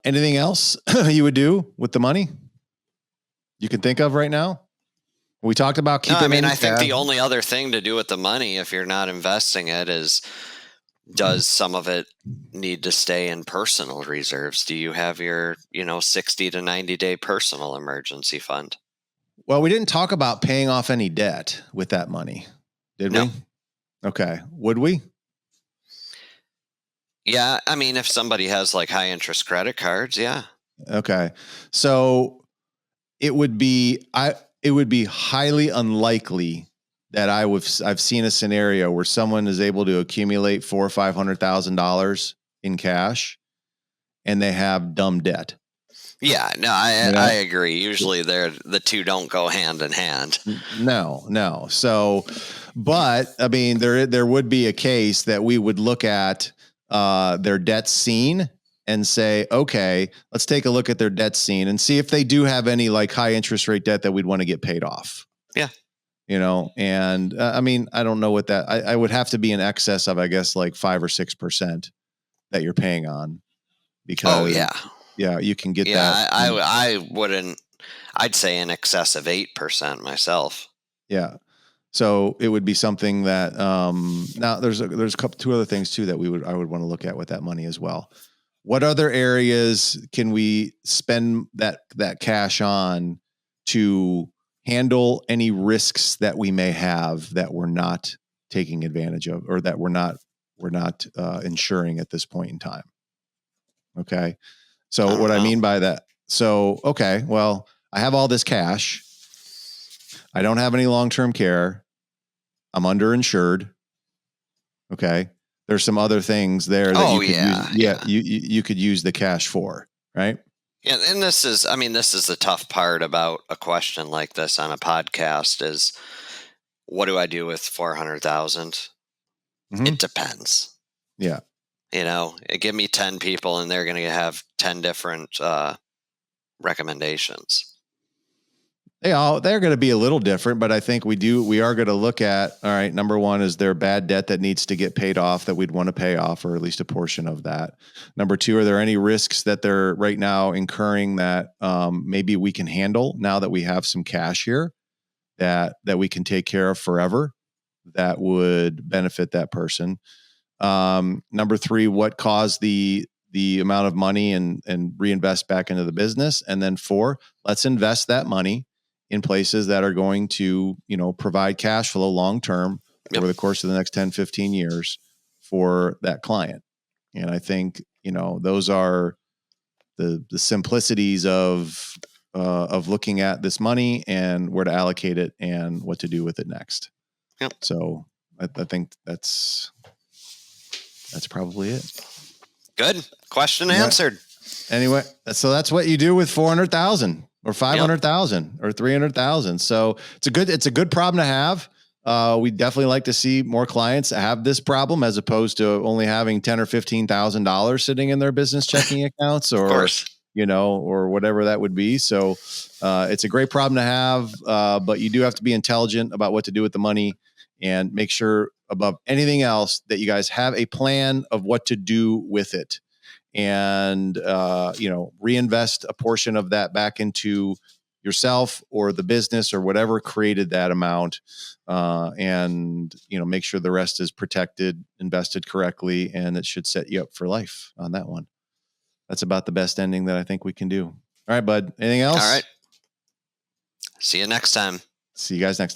Anything else you would do with the money you can think of right now? We talked about keeping I think the only other thing to do with the money, if you're not investing it, is does some of it need to stay in personal reserves? Do you have your, 60 to 90 day personal emergency fund? Well, we didn't talk about paying off any debt with that money, did we? Okay. Would we? Yeah. If somebody has like high interest credit cards, yeah. Okay. So it would be highly unlikely that I've seen a scenario where someone is able to accumulate $400,000 or $500,000 in cash and they have dumb debt. Yeah, no, I agree. Usually the two don't go hand in hand. No. So, but there would be a case that we would look at their debt scene and say, okay, let's take a look at their debt scene and see if they do have any like high interest rate debt that we'd want to get paid off. Yeah. And I don't know what that, I would have to be in excess of, I guess, like 5 or 6% that you're paying on because you can get that. I wouldn't, I'd say in excess of 8% myself. Yeah. So it would be something that, now there's two other things too that I would want to look at with that money as well. What other areas can we spend that cash on to handle any risks that we may have that we're not taking advantage of, or that we're not insuring at this point in time? Okay. So what I mean by that, okay, well, I have all this cash. I don't have any long-term care. I'm underinsured. Okay. There's some other things there that you could use the cash for, right? Yeah, and this is the tough part about a question like this on a podcast is, what do I do with 400,000? Mm-hmm. It depends. Yeah. Give me 10 people and they're going to have 10 different recommendations. They're going to be a little different, but I think we are going to look at, all right, number one, is there bad debt that needs to get paid off that we'd want to pay off, or at least a portion of that? Number two, are there any risks that they're right now incurring that maybe we can handle now that we have some cash here that we can take care of forever that would benefit that person? Number three, what caused the amount of money and reinvest back into the business? And then four, let's invest that money in places that are going to, provide cash flow long-term over the course of the next 10, 15 years for that client. And I think, those are the simplicities of looking at this money and where to allocate it and what to do with it next. Yep. So I think that's probably it. Good. Question answered. Anyway, so that's what you do with 400,000 or 500,000 or 300,000. So it's a good problem to have. We definitely like to see more clients have this problem as opposed to only having $10,000 or $15,000 sitting in their business checking accounts or, or whatever that would be. So it's a great problem to have, but you do have to be intelligent about what to do with the money and make sure above anything else that you guys have a plan of what to do with it. And, reinvest a portion of that back into yourself or the business or whatever created that amount. And make sure the rest is protected, invested correctly, and it should set you up for life on that one. That's about the best ending that I think we can do. All right, bud. Anything else? All right. See you next time. See you guys next time.